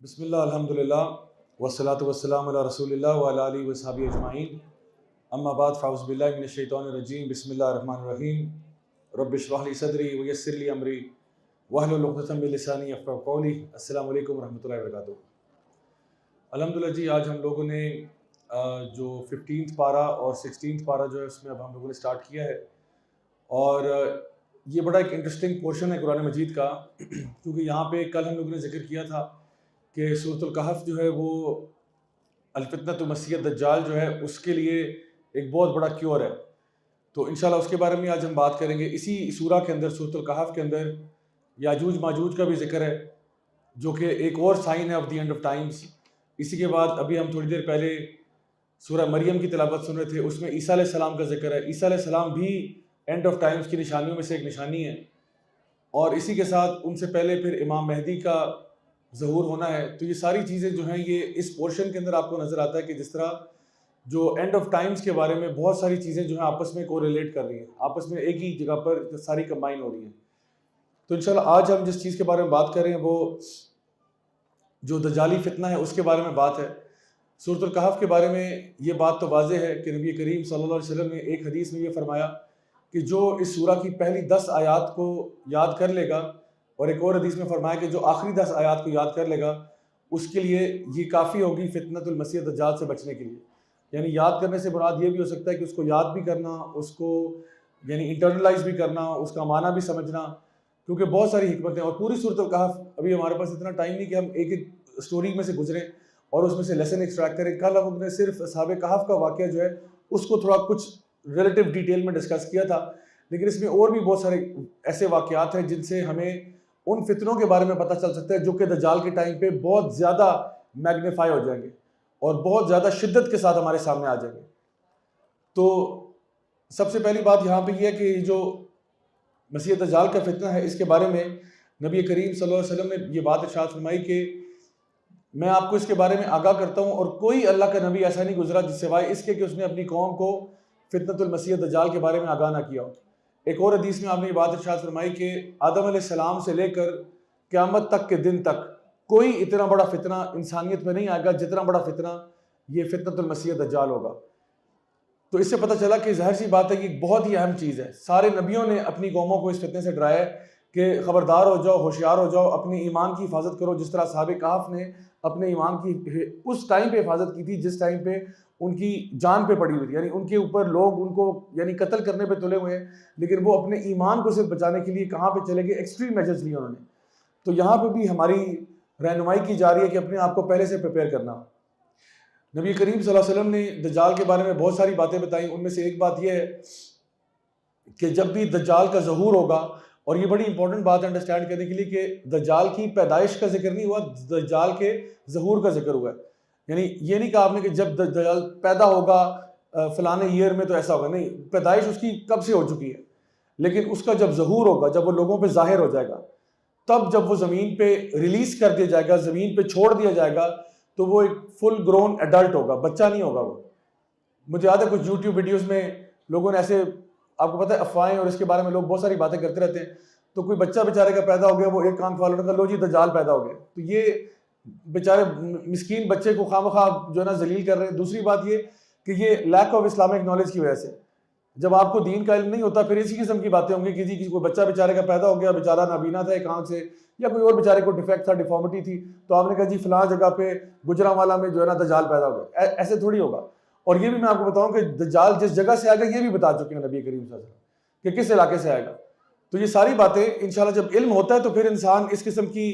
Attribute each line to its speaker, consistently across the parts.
Speaker 1: بسم اللہ الحمد للہ والصلاۃ والسلام علی رسول اللہ وعلی آلہ وصحبہ اجمعین اما بعد فاعوذ باللہ من الشیطان الرجیم بسم اللہ الرحمن الرحیم رب اشرح لی صدری ویسر لی امری واحلل عقدۃ من لسانی یفقہوا قولی۔ السلام علیکم ورحمۃ اللہ وبرکاتہ۔ الحمدللہ جی، آج ہم لوگوں نے جو 15 پارہ اور 16 پارہ جو ہے اس میں اب ہم لوگوں نے سٹارٹ کیا ہے، اور یہ بڑا ایک انٹرسٹنگ پورشن ہے قرآن مجید کا، کیونکہ یہاں پہ کل ہم لوگوں نے ذکر کیا تھا کہ سورۃ الکہف جو ہے وہ الفتنۃ مسیح الدجال جو ہے اس کے لیے ایک بہت بڑا کیور ہے۔ تو انشاءاللہ اس کے بارے میں آج ہم بات کریں گے۔ اسی سورہ کے اندر، سورۃ الکہف کے اندر، یاجوج ماجوج کا بھی ذکر ہے، جو کہ ایک اور سائن ہے of the end of Times. اسی کے بعد ابھی ہم تھوڑی دیر پہلے سورہ مریم کی تلاوت سن رہے تھے، اس میں عیسیٰ علیہ السلام کا ذکر ہے۔ عیسیٰ علیہ السلام بھی اینڈ آف ٹائمز کی نشانیوں میں سے ایک نشانی ہے، اور اسی کے ساتھ ان سے پہلے پھر امام مہدی کا ظہور ہونا ہے۔ تو یہ ساری چیزیں جو ہیں یہ اس پورشن کے اندر آپ کو نظر آتا ہے کہ جس طرح جو اینڈ آف ٹائمز کے بارے میں بہت ساری چیزیں جو ہیں آپس میں کو ریلیٹ کر رہی ہیں، آپس میں ایک ہی جگہ پر ساری کمبائن ہو رہی ہیں۔ تو انشاءاللہ آج ہم جس چیز کے بارے میں بات کر رہے ہیں وہ جو دجالی فتنہ ہے اس کے بارے میں بات ہے۔ سورۃ الکہف کے بارے میں یہ بات تو واضح ہے کہ نبی کریم صلی اللہ علیہ وسلم نے ایک حدیث میں یہ فرمایا کہ جو اس سورہ کی پہلی 10 آیات کو یاد کر لے گا، اور ایک اور حدیث میں فرمایا کہ جو آخری 10 آیات کو یاد کر لے گا اس کے لیے یہ کافی ہوگی فتنۃ المسیح الدجال سے بچنے کے لیے۔ یعنی یاد کرنے سے مراد یہ بھی ہو سکتا ہے کہ اس کو یاد بھی کرنا، اس کو یعنی انٹرنلائز بھی کرنا، اس کا معنی بھی سمجھنا، کیونکہ بہت ساری حکمتیں۔ اور پوری سورۃ الکہف، ابھی ہمارے پاس اتنا ٹائم نہیں کہ ہم ایک ایک سٹوری میں سے گزریں اور اس میں سے لیسن ایکسٹریکٹ کریں۔ کل ہم نے صرف اصحاب کہف کا واقعہ جو ہے اس کو تھوڑا کچھ ریلیٹیو ڈیٹیل میں ڈسکس کیا تھا، لیکن اس میں اور بھی بہت سارے ایسے واقعات ہیں جن سے ہمیں ان فتنوں کے بارے میں پتہ چل سکتا ہے جو کہ دجال کے ٹائم پہ بہت زیادہ میگنیفائی ہو جائیں گے اور بہت زیادہ شدت کے ساتھ ہمارے سامنے آ جائیں گے۔ تو سب سے پہلی بات یہاں پہ یہ ہے کہ جو مسیح دجال کا فتنہ ہے اس کے بارے میں نبی کریم صلی اللہ علیہ وسلم نے یہ بات ارشاد فرمائی کہ میں آپ کو اس کے بارے میں آگاہ کرتا ہوں، اور کوئی اللہ کا نبی ایسا نہیں گزرا جس سوائے اس کے کہ اس نے اپنی قوم کو فتنۃ المسیح دجال کے بارے میں آگاہ نہ کیا ہو۔ ایک اور حدیث میں آپ نے یہ بات ارشاد فرمائی کہ آدم علیہ السلام سے لے کر قیامت تک کے دن تک کوئی اتنا بڑا فتنہ انسانیت میں نہیں آئے گا جتنا بڑا فتنہ یہ فتنۃ المسیح دجال ہوگا۔ تو اس سے پتہ چلا کہ ظاہر سی بات ہے کہ ایک بہت ہی اہم چیز ہے۔ سارے نبیوں نے اپنی قوموں کو اس فتنے سے ڈرایا ہے کہ خبردار ہو جاؤ، ہوشیار ہو جاؤ، اپنے ایمان کی حفاظت کرو، جس طرح اصحاب کہف نے اپنے ایمان کی اس ٹائم پہ حفاظت کی تھی جس ٹائم پہ ان کی جان پہ پڑی ہوئی تھی، یعنی ان کے اوپر لوگ ان کو یعنی قتل کرنے پہ تلے ہوئے ہیں، لیکن وہ اپنے ایمان کو صرف بچانے کے لیے کہاں پہ چلے گئے، ایکسٹریم میجرز لیے انہوں نے۔ تو یہاں پہ بھی ہماری رہنمائی کی جا رہی ہے کہ اپنے آپ کو پہلے سے پریپیئر کرنا۔ نبی کریم صلی اللہ علیہ وسلم نے دجال کے بارے میں بہت ساری باتیں بتائیں، ان میں سے ایک بات یہ ہے کہ جب بھی دجال کا ظہور ہوگا، اور یہ بڑی امپورٹنٹ بات ہے انڈرسٹینڈ کرنے کے لیے کہ دجال کی پیدائش کا ذکر نہیں ہوا، دجال کے ظہور کا ذکر ہوا ہے۔ یعنی یہ نہیں کہا آپ نے کہ جب دجال پیدا ہوگا فلانے ایئر میں تو ایسا ہوگا، نہیں، پیدائش اس کی کب سے ہو چکی ہے، لیکن اس کا جب ظہور ہوگا، جب وہ لوگوں پہ ظاہر ہو جائے گا، تب جب وہ زمین پہ ریلیز کر دیا جائے گا، زمین پہ چھوڑ دیا جائے گا، تو وہ ایک فل گرون ایڈلٹ ہوگا، بچہ نہیں ہوگا وہ۔ مجھے یاد ہے کچھ یوٹیوب ویڈیوز میں لوگوں نے ایسے، آپ کو پتہ ہے افواہیں اور اس کے بارے میں لوگ بہت ساری باتیں کرتے رہتے ہیں، تو کوئی بچہ بیچارے کا پیدا ہو گیا، وہ ایک کان کھول رہا تھا، لو جی دجال پیدا ہو گیا، تو یہ بیچارے مسکین بچے کو خواہ مخواہ جو ہے نا ذلیل کر رہے ہیں۔ دوسری بات یہ کہ یہ لیک آف اسلامک نالج کی وجہ سے، جب آپ کو دین کا علم نہیں ہوتا پھر اسی قسم کی باتیں ہوں گی کہ جی کسی کو بچہ بیچارے کا پیدا ہو گیا، بیچارہ نابینا تھا ایک آنکھ سے، یا کوئی اور بیچارے کو ڈیفیکٹ تھا، ڈیفارمٹی تھی، تو آپ نے کہا جی فلاں جگہ پہ گجرانوالہ میں جو ہے نا دجال پیدا ہو گیا۔ ایسے تھوڑی ہوگا۔ اور یہ بھی میں آپ کو بتاؤں کہ دجال جس جگہ سے آئے گا یہ بھی بتا چکے ہیں نبی کریم صلی اللہ علیہ وسلم کہ کس علاقے سے آئے گا۔ تو یہ ساری باتیں انشاءاللہ جب علم ہوتا ہے تو پھر انسان اس قسم کی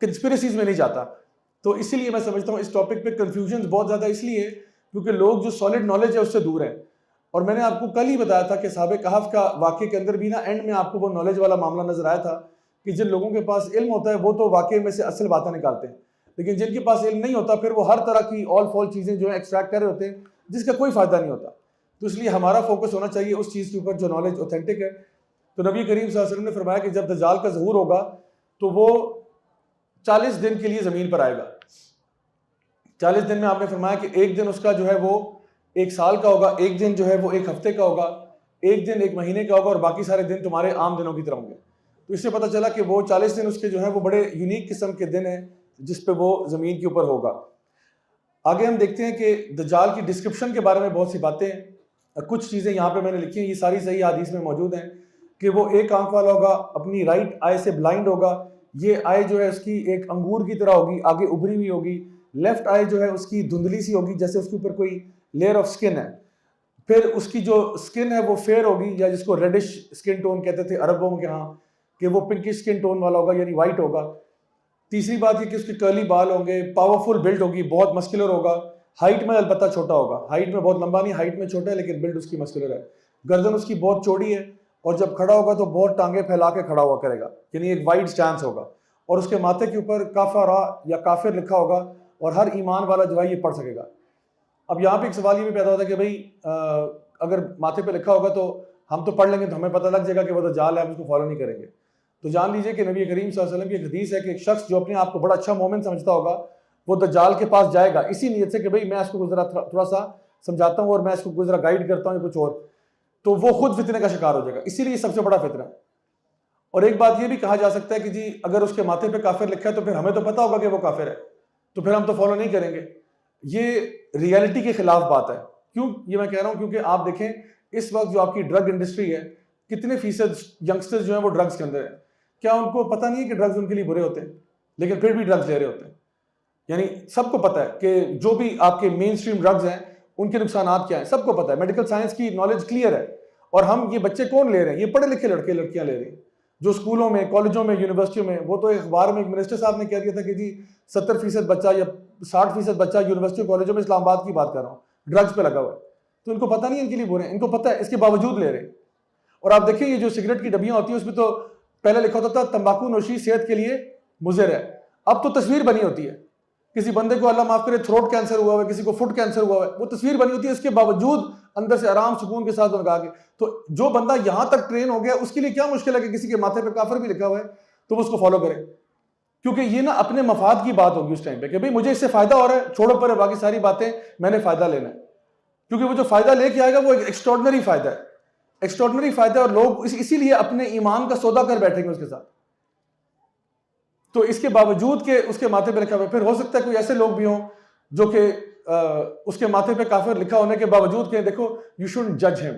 Speaker 1: کنسپریسیز میں نہیں جاتا۔ تو اسی لیے میں سمجھتا ہوں اس ٹاپک پہ کنفیوژن بہت زیادہ اس لیے کیونکہ لوگ جو سالڈ نالج ہے اس سے دور ہیں۔ اور میں نے آپ کو کل ہی بتایا تھا کہ اصحاب کہف کا واقعے کے اندر بھی نا اینڈ میں آپ کو وہ نالج والا معاملہ نظر آیا تھا کہ جن لوگوں کے پاس علم ہوتا ہے وہ تو واقعے میں سے اصل باتیں نکالتے ہیں، لیکن جن کے پاس علم نہیں ہوتا پھر وہ ہر طرح کی آل فال چیزیں جو ہیں ایکسٹریکٹ کر رہے ہوتے ہیں جس کا کوئی فائدہ نہیں ہوتا۔ تو اس لیے ہمارا فوکس ہونا چاہیے اس چیز کے اوپر جو نالج اوتھینٹک ہے۔ تو نبی کریم صلی اللہ علیہ وسلم نے فرمایا کہ جب دجال کا ظہور ہوگا تو وہ 40 دن کے لیے زمین پر آئے گا۔ 40 دن میں آپ نے فرمایا کہ ایک دن اس کا جو ہے وہ 1 سال کا ہوگا، ایک دن جو ہے وہ 1 ہفتے کا ہوگا، ایک دن 1 مہینے کا ہوگا، اور باقی سارے دن تمہارے عام دنوں کی طرح ہوں گے۔ تو اس سے پتہ چلا کہ وہ 40 دن اس کے جو ہیں وہ بڑے یونیک قسم کے دن ہیں جس پہ وہ زمین کے اوپر ہوگا. آگے ہم دیکھتے ہیں کہ دجال کی ڈسکرپشن کے بارے میں بہت سی باتیں ہیں. کچھ چیزیں یہاں پہ میں نے لکھی ہیں, یہ ساری صحیح حدیث میں موجود ہیں کہ وہ ایک آنکھ والا ہوگا, اپنی رائٹ آئی سے بلائنڈ ہوگا. یہ آئی جو ہے اس کی ایک انگور کی طرح ہوگی, آگے ابھری ہوئی ہوگی. لیفٹ آئی جو ہے اس کی دھندلی سی ہوگی, جیسے اس کے اوپر کوئی لیئر آف سکن ہے. پھر اس کی جو سکن ہے وہ فیئر ہوگی, یا جس کو ریڈش سکن ٹون کہتے تھے عربوں کے ہاں, کہ وہ پنکش سکن ٹون والا ہوگا, یعنی وائٹ ہوگا. تیسری بات یہ کہ اس کے کرلی بال ہوں گے, پاورفل بلڈ ہوگی, بہت مسکولر ہوگا. ہائٹ میں البتہ چھوٹا ہوگا, ہائٹ میں بہت لمبا نہیں, ہائٹ میں چھوٹا ہے لیکن بلڈ اس کی مسکولر ہے. گردن اس کی بہت چوڑی ہے, اور جب کھڑا ہوگا تو بہت ٹانگیں پھیلا کے کھڑا ہوا کرے گا, یعنی ایک وائڈ سٹانس ہوگا. اور اس کے ماتھے کے اوپر کافرا یا کافر لکھا ہوگا, اور ہر ایمان والا جو ہے یہ پڑھ سکے گا. اب یہاں پہ ایک سوال یہ بھی پیدا ہوتا ہے کہ بھائی اگر ماتھے پہ لکھا ہوگا تو ہم تو پڑھ لیں گے تو ہمیں پتہ لگ جائے گا کہ وہ دجال ہے, ہم اس کو فالو نہیں کریں گے. تو جان لیجئے کہ نبی کریم صلی اللہ علیہ وسلم کی ایک حدیث ہے کہ ایک شخص جو اپنے آپ کو بڑا اچھا مومن سمجھتا ہوگا وہ دجال کے پاس جائے گا اسی نیت سے کہ بھئی میں اس کو ذرا تھوڑا سا سمجھاتا ہوں اور میں اس کو ذرا گائیڈ کرتا ہوں یا کچھ اور, تو وہ خود فتنے کا شکار ہو جائے گا. اسی لیے سب سے بڑا فتنہ ہے. اور ایک بات یہ بھی کہا جا سکتا ہے کہ جی اگر اس کے ماتھے پہ کافر لکھا ہے تو پھر ہمیں تو پتہ ہوگا کہ وہ کافر ہے, تو پھر ہم تو فالو نہیں کریں گے. یہ ریئلٹی کے خلاف بات ہے. کیوں یہ میں کہہ رہا ہوں؟ کیونکہ آپ دیکھیں اس وقت جو آپ کی ڈرگ انڈسٹری ہے, کتنے فیصد ینگسٹرز جو ہیں وہ ڈرگز کے اندر ہیں. کیا ان کو پتہ نہیں ہے کہ ڈرگز ان کے لیے برے ہوتے ہیں, لیکن پھر بھی ڈرگز لے رہے ہوتے ہیں. یعنی سب کو پتہ ہے کہ جو بھی آپ کے مین اسٹریم ڈرگز ہیں ان کے نقصانات کیا ہیں, سب کو پتہ ہے. میڈیکل سائنس کی نالج کلیئر ہے. اور ہم یہ بچے کون لے رہے ہیں؟ یہ پڑھے لکھے لڑکے لڑکیاں لے رہے ہیں, جو اسکولوں میں, کالجوں میں, یونیورسٹیوں میں. وہ تو اخبار میں ایک منسٹر صاحب نے کہہ دیا تھا کہ جی 70% بچہ یا 60% بچہ یونیورسٹی کالجوں میں, اسلام آباد کی بات کر رہا ہوں, ڈرگز پہ لگا ہوا ہے. تو ان کو پتہ نہیں ان کے لیے برے ہیں, ان کو پتہ ہے, اس کے باوجود لے رہے ہیں. اور آپ دیکھیں یہ جو سگریٹ کی ڈبیاں ہوتی ہیں اس میں تو پہلے لکھا ہوتا تھا تمباکو نوشی صحت کے لیے مضر ہے, اب تو تصویر بنی ہوتی ہے. کسی بندے کو اللہ معاف کرے تھروٹ کینسر ہوا ہوا ہے, کسی کو فٹ کینسر ہوا ہوا ہے, وہ تصویر بنی ہوتی ہے, اس کے باوجود اندر سے آرام سکون کے ساتھ لگا کے. تو جو بندہ یہاں تک ٹرین ہو گیا اس کے لیے کیا مشکل ہے کہ کسی کے ماتھے پہ کافر بھی لکھا ہوا ہے تو وہ اس کو فالو کرے, کیونکہ یہ نا اپنے مفاد کی بات ہوگی اس ٹائم پہ کہ بھئی مجھے اس سے فائدہ ہو رہا ہے, چھوڑو پر باقی ساری باتیں میں نے فائدہ لینا ہے. کیونکہ وہ جو فائدہ لے کے آئے گا وہ ایک ایکسٹراڈنری فائدہ ہے, ایکسٹراڈنری فائدہ ہے, اور لوگ اسی لیے اپنے ایمان کا سودا کر بیٹھیں گے اس کے ساتھ. تو اس کے باوجود کہ اس کے ماتھے پہ لکھا ہوا ہے, پھر ہو سکتا ہے کوئی ایسے لوگ بھی ہوں جو کہ اس کے ماتھے پہ کافر لکھا ہونے کے باوجود کہ دیکھو یو شوڈنٹ جج him,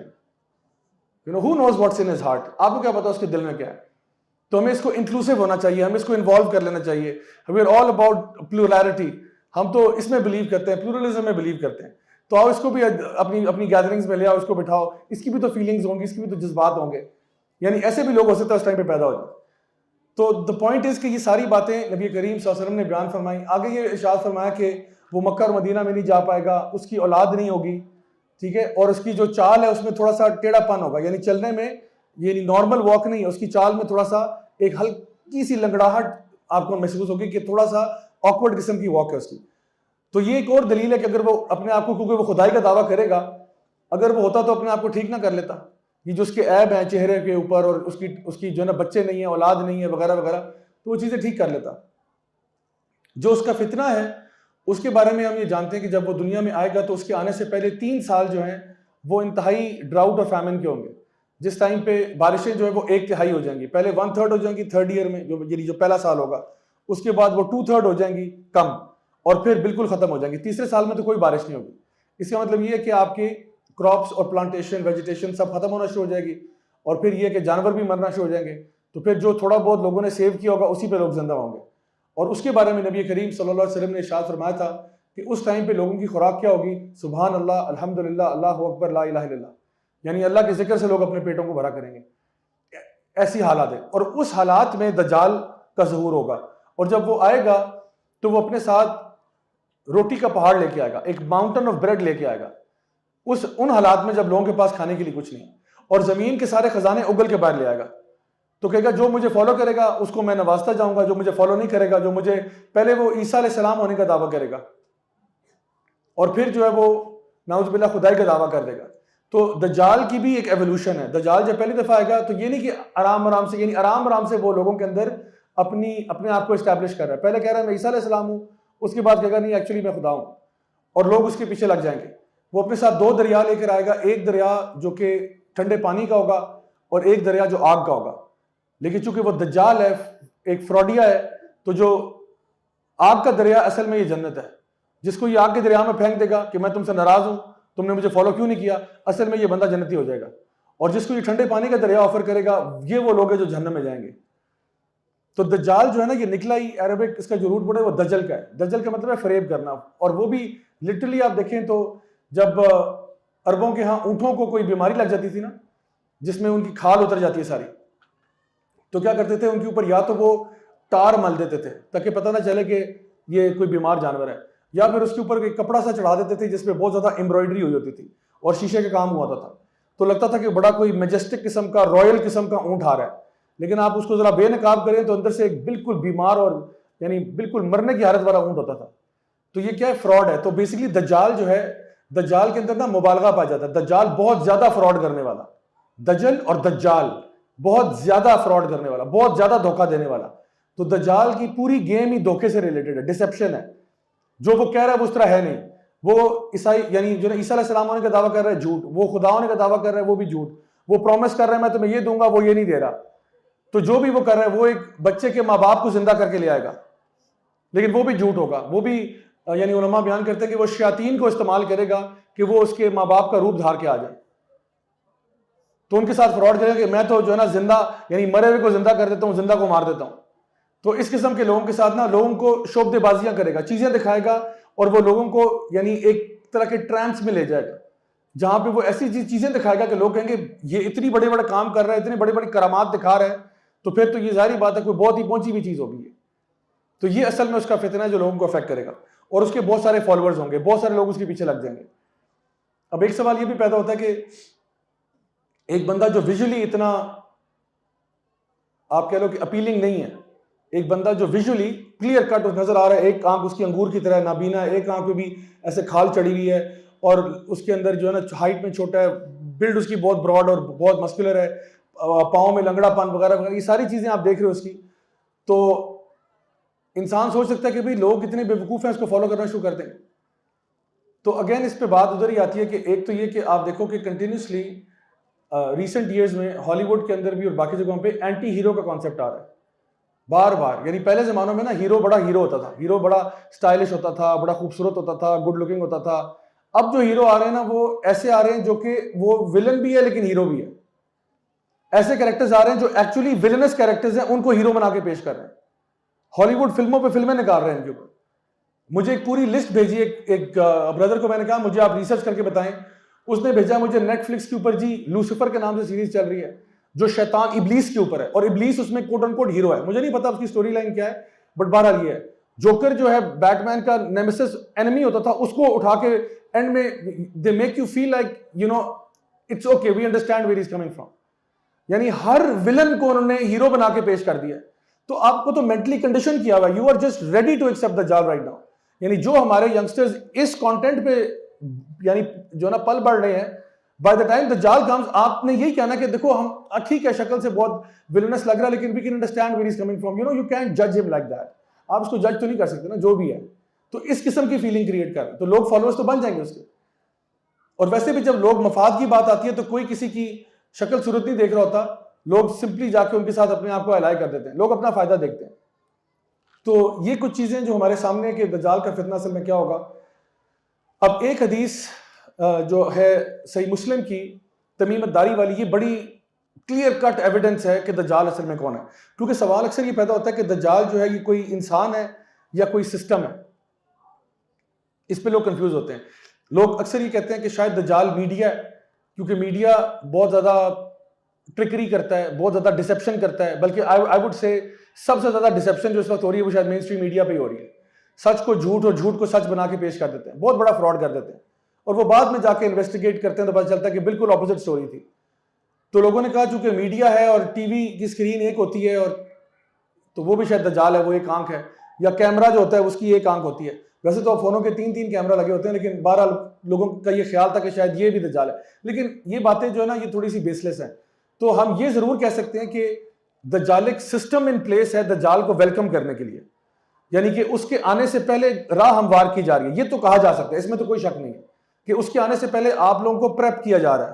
Speaker 1: you know who knows what's in his heart, آپ کو کیا پتا اس کے دل میں کیا ہے. تو ہمیں اس کو انکلوسیو ہونا چاہیے, ہمیں اس کو انوالو کر لینا چاہیے. وی آر آل اباؤٹ پلورلٹی, ہم تو اس میں بلیو کرتے ہیں, پلورلزم میں بلیو کرتے ہیں. تو آؤ اس کو بھی اپنی گیدرنگز میں لے آؤ, اس کو بٹھاؤ, اس کی بھی تو فیلنگز ہوں گی, اس کی بھی تو جذبات ہوں گے. یعنی ایسے بھی لوگ ہو سکتا ہے اس ٹائم پہ پیدا ہو جائے. تو دا پوائنٹ از کہ یہ ساری باتیں نبی کریم صلی اللہ علیہ وسلم نے بیان فرمائی. آگے یہ ارشاد فرمایا کہ وہ مکہ اور مدینہ میں نہیں جا پائے گا, اس کی اولاد نہیں ہوگی, ٹھیک ہے, اور اس کی جو چال ہے اس میں تھوڑا سا ٹیڑھا پن ہوگا, یعنی چلنے میں یعنی نارمل واک نہیں ہے, اس کی چال میں تھوڑا سا ایک ہلکی سی لنگڑاہٹ آپ کو محسوس ہوگی کہ تھوڑا سا آکورڈ قسم کی واک ہے اس کی. تو یہ ایک اور دلیل ہے کہ اگر وہ اپنے آپ کو, کیونکہ وہ خدائی کا دعویٰ کرے گا, اگر وہ ہوتا تو اپنے آپ کو ٹھیک نہ کر لیتا. یہ جو اس کے عیب ہیں چہرے کے اوپر, اور اس کی جو ہے نا بچے نہیں ہیں, اولاد نہیں ہے وغیرہ وغیرہ, تو وہ چیزیں ٹھیک کر لیتا. جو اس کا فتنہ ہے اس کے بارے میں ہم یہ جانتے ہیں کہ جب وہ دنیا میں آئے گا تو اس کے آنے سے پہلے 3 سال جو ہیں وہ انتہائی ڈراؤٹ اور فیمن کے ہوں گے, جس ٹائم پہ بارشیں جو ہے وہ 1/3 ہو جائیں گی. پہلے 1/3 ہو جائیں گی 3rd ایئر میں, جو پہلا سال ہوگا, اس کے بعد وہ 2/3 ہو جائیں گی کم, اور پھر بالکل ختم ہو جائیں گی. تیسرے سال میں تو کوئی بارش نہیں ہوگی. اس کا مطلب یہ ہے کہ آپ کی کراپس اور پلانٹیشن ویجیٹیشن سب ختم ہونا شروع ہو جائے گی, اور پھر یہ کہ جانور بھی مرنا شروع ہو جائیں گے. تو پھر جو تھوڑا بہت لوگوں نے سیو کیا ہوگا اسی پہ لوگ زندہ ہوں گے. اور اس کے بارے میں نبی کریم صلی اللہ علیہ وسلم نے ارشاد فرمایا تھا کہ اس ٹائم پہ لوگوں کی خوراک کیا ہوگی؟ سبحان اللہ, الحمدللہ, اللہ اکبر, لا الہ الا اللہ, یعنی اللہ کے ذکر سے لوگ اپنے پیٹوں کو بھرا کریں گے. ایسی حالات ہے, اور اس حالات میں دجال کا ظہور ہوگا. اور جب وہ آئے گا تو وہ اپنے ساتھ روٹی کا پہاڑ لے کے آئے گا, ایک ماؤنٹن آف بریڈ لے کے آئے گا. ان حالات میں جب لوگوں کے پاس کھانے کے لیے کچھ نہیں, اور زمین کے سارے خزانے اگل کے باہر لے آئے گا. تو کہے گا جو مجھے فالو کرے گا اس کو میں نوازتا جاؤں گا, جو مجھے فالو نہیں کرے گا, جو مجھے پہلے وہ عیسیٰ علیہ السلام ہونے کا دعویٰ کرے گا, اور پھر جو ہے وہ نعوذ باللہ خدائی کا دعویٰ کر دے گا. تو دجال کی بھی ایک ایولیوشن ہے. دجال جب پہلی دفعہ آئے گا تو یہ نہیں کہ آرام سے, یعنی آرام سے وہ لوگوں کے اندر اپنے آپ کو اسٹیبلش کر رہا ہے. پہلے کہہ رہا ہے میں عیسیٰ علیہ السلام ہوں, اس کے بعد کہے گا نہیں ایکچولی میں خدا ہوں, اور لوگ اس کے پیچھے لگ جائیں گے. وہ اپنے ساتھ 2 دریا لے کر آئے گا, ایک دریا جو کہ ٹھنڈے پانی کا ہوگا, اور ایک دریا جو آگ کا ہوگا. لیکن چونکہ وہ دجال ہے, ایک فراڈیا ہے, تو جو آگ کا دریا اصل میں یہ جنت ہے. جس کو یہ آگ کے دریا میں پھینک دے گا کہ میں تم سے ناراض ہوں, تم نے مجھے فالو کیوں نہیں کیا, اصل میں یہ بندہ جنتی ہو جائے گا. اور جس کو یہ ٹھنڈے پانی کا دریا آفر کرے گا, یہ وہ لوگ ہیں جو جہنم میں جائیں گے. تو دجال جو ہے نا, یہ نکلا ہی عربک اس کا جو روٹ ورڈ ہے وہ دجل کا ہے. دجل کا مطلب ہے فریب کرنا. اور وہ بھی لٹرلی آپ دیکھیں تو جب عربوں کے ہاں اونٹوں کو کوئی بیماری لگ جاتی تھی نا, جس میں ان کی کھال اتر جاتی ہے ساری, تو کیا کرتے تھے ان کے اوپر یا تو وہ ٹار مل دیتے تھے تاکہ پتہ نہ چلے کہ یہ کوئی بیمار جانور ہے, یا پھر اس کے اوپر کوئی کپڑا سا چڑھا دیتے تھے جس پہ بہت زیادہ ایمبرائڈری ہوئی ہوتی تھی اور شیشے کا کام ہوا تھا. تو لگتا تھا کہ بڑا کوئی میجسٹک قسم کا, رائل قسم کا اونٹ آ رہا ہے. لیکن آپ اس کو ذرا بے نقاب کریں تو اندر سے ایک بالکل بیمار اور یعنی بالکل مرنے کی حالت والا اونٹ ہوتا تھا. تو یہ کیا ہے, فراڈ ہے. تو بیسیکلی دجال جو ہے, دجال کے اندر نا مبالغہ پایا جاتا ہے. دجال بہت زیادہ فراڈ کرنے والا, دجل اور دجال بہت زیادہ فراڈ کرنے والا, بہت زیادہ دھوکہ دینے والا. تو دجال کی پوری گیم ہی دھوکے سے ریلیٹڈ ہے, ڈسپشن ہے. جو وہ کہہ رہا ہے وہ اس طرح ہے نہیں. وہ عیسائی یعنی جو عیسیٰ علیہ السلام ہونے کا دعویٰ کر رہا ہے جھوٹ, وہ خدا ہونے کا دعویٰ کر رہا ہے وہ بھی جھوٹ, وہ پرومس کر رہا ہے میں تمہیں یہ دوں گا وہ یہ نہیں دے رہا. تو جو بھی وہ کر رہا ہے وہ ایک بچے کے ماں باپ کو زندہ کر کے لے آئے گا, لیکن وہ بھی جھوٹ ہوگا. وہ بھی یعنی علماء بیان کرتے ہیں کہ وہ شیاطین کو استعمال کرے گا کہ وہ اس کے ماں باپ کا روپ دھار کے آ جائے. تو ان کے ساتھ فراڈ کرے گا کہ میں تو جو ہے نا زندہ یعنی مرے ہوئے کو زندہ کر دیتا ہوں, زندہ کو مار دیتا ہوں. تو اس قسم کے لوگوں کے ساتھ نا لوگوں کو شعبدے بازیاں کرے گا, چیزیں دکھائے گا, اور وہ لوگوں کو یعنی ایک طرح کے ٹرانس میں لے جائے گا جہاں پہ وہ ایسی چیزیں دکھائے گا کہ لوگ کہیں گے یہ اتنی بڑے بڑے کام کر رہا ہے, اتنے بڑے بڑے کرامات دکھا رہا ہے, تو پھر تو یہ ظاہری بات ہے کوئی بہت ہی پہنچی ہوئی چیز ہوگی. تو یہ اصل میں اس کا فتنہ ہے جو لوگوں کو افیکٹ کرے گا, اور اس کے بہت سارے فالوورز ہوں گے, بہت سارے لوگ اس کے پیچھے لگ جائیں گے. اب ایک سوال یہ بھی پیدا ہوتا ہے کہ ایک بندہ جو ویژولی اتنا آپ کہہ لو کہ اپیلنگ نہیں ہے, ایک بندہ جو ویژولی کلیئر کٹ نظر آ رہا ہے, ایک آنکھ اس کی انگور کی طرح نابینا ہے, ایک آنکھ پہ بھی ایسے کھال چڑھی ہوئی ہے, اور اس کے اندر جو ہے نا ہائٹ میں چھوٹا ہے, بلڈ اس کی بہت براڈ اور بہت مسکولر ہے, پاؤں میں لنگڑا پن وغیرہ وغیرہ, یہ ساری چیزیں آپ دیکھ رہے ہو اس کی. تو انسان سوچ سکتا ہے کہ بھئی لوگ کتنے بے وقوف ہیں اس کو فالو کرنا شروع کر دیں. تو اگین اس پہ بات ادھر ہی آتی ہے کہ ایک تو یہ کہ آپ دیکھو کہ کنٹینیوسلی ریسنٹ ایئرز میں ہالی ووڈ کے اندر بھی اور باقی جگہوں پہ اینٹی ہیرو کا کانسیپٹ آ رہا ہے بار بار. یعنی پہلے زمانوں میں نا ہیرو بڑا ہیرو ہوتا تھا, ہیرو بڑا اسٹائلش ہوتا تھا, بڑا خوبصورت ہوتا تھا, گڈ لکنگ ہوتا تھا. اب جو ہیرو آ رہے ہیں نا وہ ایسے آ رہے ہیں جو کہ وہ ولن بھی ہے لیکن ہیرو بھی ہے. ایسے کیریکٹرز آ رہے ہیں جو ایکچولی ولنس کیریکٹرز ہیں, ان کو ہیرو بنا کے پیش کر رہے ہیں. ہالی ووڈ فلموں پہ فلمیں نکال رہے ہیں ان کے اوپر. مجھے ایک پوری لسٹ بھیجی, ایک بردر کو میں نے کہا مجھے آپ ریسرچ کر کے بتائیں. اس نے بھیجا مجھے نیٹ فلکس کے اوپر جی لوسیفر کے نام سے سیریز چل رہی ہے جو شیطان ابلیس کے اوپر ہے, اور ابلیس اس میں کوٹ ان کوٹ ہیرو ہے. مجھے نہیں پتا اس کی سٹوری لائن کیا ہے, بٹ بہرحال یہ ہے. جوکر جو ہے بیٹ مین کا نیمیسس انیمی ہوتا تھا, اس کو اٹھا کے اینڈ میں they make you feel like you know it's okay we understand where is coming from. یعنی ہر ولن کو انہوں نے ہیرو بنا کے پیش کر دیا. تو آپ کو تو مینٹلی کنڈیشن کیا ہوا, you are just ready to accept Dajjal right now. یعنی جو ہمارے ینگسٹرز اس کانٹینٹ پہ یعنی جو نا پل بڑھ رہے ہیں, بائی دا ٹائم دجال کمز آپ نے یہی کہنا کہ دیکھو ہم ٹھیک ہے شکل سے بہت ولنس لگ رہا ہے لیکن we can understand where is coming from, you know you can't جج ہم لائک دیٹ. آپ اس کو جج تو نہیں کر سکتے نا جو بھی ہے. تو اس قسم کی فیلنگ کریٹ کر رہے ہیں تو لوگ فالوورز تو بن جائیں گے اس کے. اور ویسے بھی جب لوگ مفاد کی بات آتی ہے تو کوئی کسی کی شکل صورت نہیں دیکھ رہا ہوتا, لوگ سمپلی جا کے ان کے ساتھ اپنے آپ کو الائے کر دیتے ہیں, لوگ اپنا فائدہ دیکھتے ہیں. تو یہ کچھ چیزیں جو ہمارے سامنے کہ دجال کا فتنہ اصل میں کیا ہوگا. اب ایک حدیث جو ہے صحیح مسلم کی تمیم الداری والی, یہ بڑی کلیئر کٹ ایویڈنس ہے کہ دجال اصل میں کون ہے. کیونکہ سوال اکثر یہ پیدا ہوتا ہے کہ دجال جو ہے یہ کوئی انسان ہے یا کوئی سسٹم ہے. اس پہ لوگ کنفیوز ہوتے ہیں. لوگ اکثر یہ کہتے ہیں کہ شاید دجال میڈیا ہے, کیونکہ میڈیا بہت زیادہ ٹرکری کرتا ہے, بہت زیادہ ڈسیپشن کرتا ہے. بلکہ آئی وڈ سے سب سے زیادہ ڈسیپشن جو اس وقت ہو رہی ہے وہ شاید مین اسٹریم میڈیا پہ ہی ہو رہی ہے. سچ کو جھوٹ اور جھوٹ کو سچ بنا کے پیش کر دیتے ہیں, بہت بڑا فراڈ کر دیتے ہیں, اور وہ بعد میں جا کے انویسٹیگیٹ کرتے ہیں تو پتہ چلتا ہے کہ بالکل اپوزٹ سٹوری تھی. تو لوگوں نے کہا چونکہ میڈیا ہے اور ٹی وی کی اسکرین ایک ہوتی ہے, اور تو وہ بھی شاید دجال ہے, وہ ایک آنکھ ہے, یا کیمرہ جو ہوتا ہے اس کی ایک آنکھ ہوتی ہے. ویسے تو فونوں کے 3 کیمرہ لگے ہوتے ہیں, لیکن بہرحال لوگوں کا یہ خیال تھا کہ شاید یہ بھی دجال ہے. لیکن یہ باتیں جو ہے نا یہ تھوڑی سی بیس لیس ہیں. تو ہم یہ ضرور کہہ سکتے ہیں کہ دجالک سسٹم ان پلیس ہے دجال کو ویلکم کرنے کے لیے, یعنی کہ اس کے آنے سے پہلے راہ ہموار کی جا رہی ہے. یہ تو کہا جا سکتا ہے, اس میں تو کوئی شک نہیں ہے کہ اس کے آنے سے پہلے آپ لوگوں کو پریپ کیا جا رہا ہے,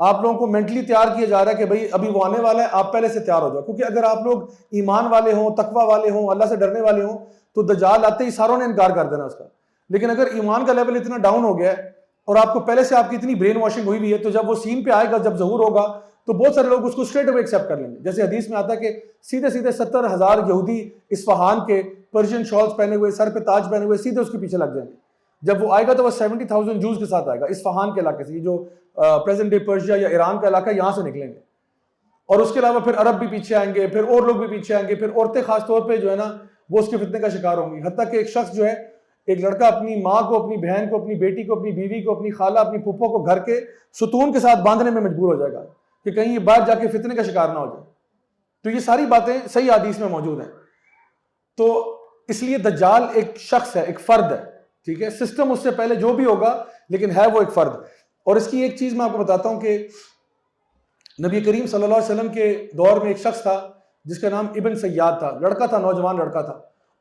Speaker 2: آپ لوگوں کو مینٹلی تیار کیا جا رہا ہے کہ بھئی ابھی وہ آنے والا ہے, آپ پہلے سے تیار ہو جاؤ. کیونکہ اگر آپ لوگ ایمان والے ہوں, تقوی والے ہوں, اللہ سے ڈرنے والے ہوں, تو دجال آتے ہی ساروں نے انکار کر دینا اس کا. لیکن اگر ایمان کا لیول اتنا ڈاؤن ہو گیا ہے اور آپ کو پہلے سے آپ کی اتنی برین واشنگ ہوئی ہوئی ہے, تو جب وہ سین پہ آئے گا, جب ظہور ہوگا, تو بہت سارے لوگ اس کو اسٹریٹ اوے ایکسیپٹ کر لیں گے. جیسے حدیث میں آتا ہے کہ سیدھے 70,000 یہودی اصفہان کے پرشین شالز پہنے ہوئے, سر پہ تاج پہنے ہوئے, سیدھے اس کے پیچھے لگ جائیں گے. جب وہ آئے گا تو وہ 70,000 جوز کے ساتھ آئے گا, اصفہان کے علاقے سے, یہ جو پریزنٹ ڈے پرشیا یا ایران کا علاقہ ہے, یہاں سے نکلیں گے. اور اس کے علاوہ پھر عرب بھی پیچھے آئیں گے, پھر اور لوگ بھی پیچھے آئیں گے, پھر عورتیں خاص طور پہ جو ہے نا وہ اس کے فتنے کا شکار ہوں گی. حتیٰ کہ ایک شخص جو ہے, ایک لڑکا اپنی ماں کو, اپنی بہن کو, اپنی بیٹی کو, اپنی بیوی کو, اپنی خالہ, اپنی پھپھو کو گھر کے ستون کے ساتھ باندھنے میں مجبور ہو جائے گا کہ کہیں یہ باہر جا کے فتنے کا شکار نہ ہو جائے. تو یہ ساری باتیں صحیح حدیث میں موجود ہیں. تو اس لیے دجال ایک شخص ہے, ایک فرد ہے, ٹھیک ہے, سسٹم اس سے پہلے جو بھی ہوگا, لیکن ہے وہ ایک فرد. اور اس کی ایک چیز میں آپ کو بتاتا ہوں کہ نبی کریم صلی اللہ علیہ وسلم کے دور میں ایک شخص تھا جس کا نام ابن سیاد تھا, لڑکا تھا, نوجوان لڑکا تھا,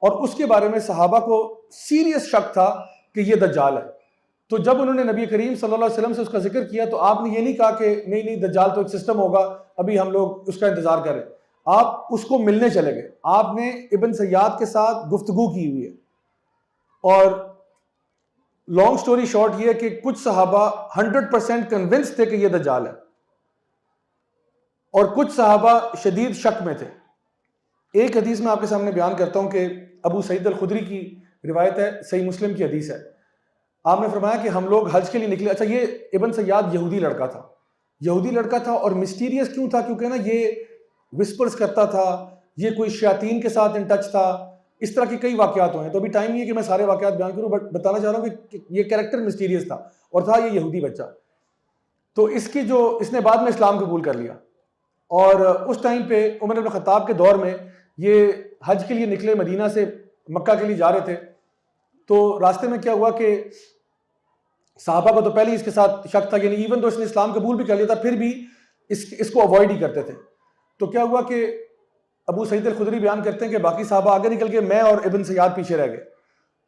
Speaker 2: اور اس کے بارے میں صحابہ کو سیریس شک تھا کہ یہ دجال ہے. تو جب انہوں نے نبی کریم صلی اللہ علیہ وسلم سے اس کا ذکر کیا, تو آپ نے یہ نہیں کہا کہ نہیں دجال تو ایک سسٹم ہوگا, ابھی ہم لوگ اس کا انتظار کریں. آپ اس کو ملنے چلے گئے, آپ نے ابن سیاد کے ساتھ گفتگو کی ہوئی ہے. اور لانگ سٹوری شارٹ یہ ہے کہ کچھ صحابہ 100% کنونس تھے کہ یہ دجال ہے, اور کچھ صحابہ شدید شک میں تھے. ایک حدیث میں آپ کے سامنے بیان کرتا ہوں کہ ابو سعید الخدری کی روایت ہے, صحیح مسلم کی حدیث ہے. آپ نے فرمایا کہ ہم لوگ حج کے لیے نکلے. اچھا, یہ ابن سیاد یہودی لڑکا تھا, یہودی لڑکا تھا, اور مسٹیریس کیوں تھا؟ کیونکہ نا یہ وسپرز کرتا تھا, یہ کوئی شیاطین کے ساتھ ان ٹچ تھا, اس طرح کے کئی واقعات ہوئے ہیں. تو ابھی ٹائم نہیں ہے کہ میں سارے واقعات بیان کروں, بٹ بتانا چاہ رہا ہوں کہ یہ کریکٹر مسٹیریس تھا, اور تھا یہ یہودی بچہ. تو اس نے بعد میں اسلام قبول کر لیا, اور اس ٹائم پہ عمر بن خطاب کے دور میں یہ حج کے لیے نکلے, مدینہ سے مکہ کے لیے جا رہے تھے. تو راستے میں کیا ہوا کہ صحابہ کو تو پہلے اس کے ساتھ شک تھا, یعنی ایون تو اس نے اسلام قبول بھی کر لیا تھا, پھر بھی اس کو اوائڈ ہی کرتے تھے. تو کیا ہوا کہ ابو سعید الخدری بیان کرتے ہیں کہ باقی صحابہ آگے نکل کے, میں اور ابن سیاد پیچھے رہ گئے.